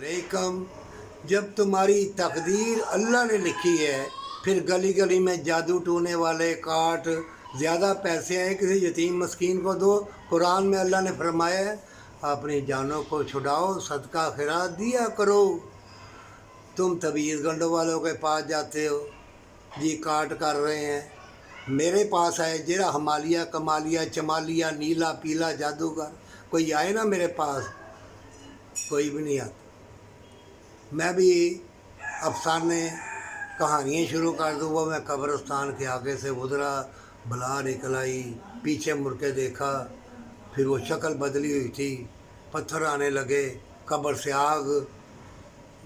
Become جب تمہاری تقدیر اللہ نے لکھی ہے، پھر گلی گلی میں جادو ٹونے والے کاٹ، زیادہ پیسے آئے کسی یتیم مسکین کو دو۔ قرآن میں اللہ نے فرمایا ہے اپنی جانوں کو چھڑاؤ، صدقہ خیرات دیا کرو۔ تم طبیعت گنڈوں والوں کے پاس جاتے ہو، جی کاٹ کر رہے ہیں، میرے پاس آئے جرا ہمالیہ کمالیہ چمالیہ نیلا پیلا جادوگر، کوئی آئے نا میرے پاس، کوئی بھی نہیں آتا۔ میں بھی افسانے کہانیاں شروع کر دوں، وہ میں قبرستان کے آگے سے گزرا، بلا نکل آئی، پیچھے مڑ کے دیکھا، پھر وہ شکل بدلی ہوئی تھی، پتھر آنے لگے، قبر سے آگ۔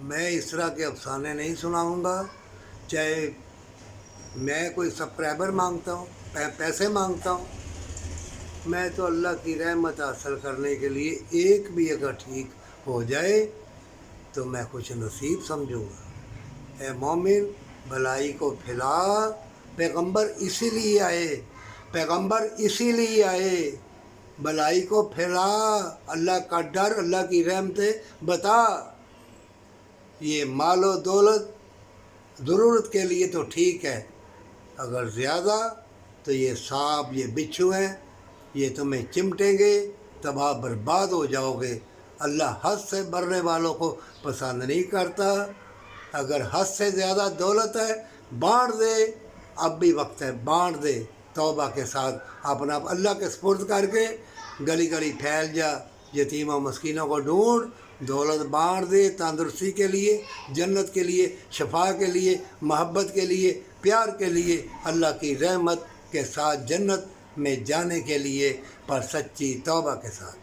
میں اس طرح کے افسانے نہیں سناؤں گا، چاہے میں کوئی سبسکرائبر مانگتا ہوں، پیسے مانگتا ہوں۔ میں تو اللہ کی رحمت حاصل کرنے کے لیے ایک بھی اگر ٹھیک ہو جائے تو میں خوش نصیب سمجھوں گا۔ اے مومن بھلائی کو پھیلا، پیغمبر اسی لیے آئے، پیغمبر اسی لیے آئے، بھلائی کو پھیلا، اللہ کا ڈر، اللہ کی رحمتیں بتا۔ یہ مال و دولت ضرورت کے لیے تو ٹھیک ہے، اگر زیادہ تو یہ سانپ یہ بچھو ہیں، یہ تمہیں چمٹیں گے، تباہ برباد ہو جاؤ گے۔ اللہ حد سے بڑھنے والوں کو پسند نہیں کرتا۔ اگر حد سے زیادہ دولت ہے بانٹ دے، اب بھی وقت ہے، بانٹ دے، توبہ کے ساتھ اپنا اللہ کے سپرد کر کے گلی گلی پھیل جا، یتیموں مسکینوں کو ڈھونڈ، دولت بانٹ دے، تندرستی کے لیے، جنت کے لیے، شفا کے لیے، محبت کے لیے، پیار کے لیے، اللہ کی رحمت کے ساتھ جنت میں جانے کے لیے، پر سچی توبہ کے ساتھ۔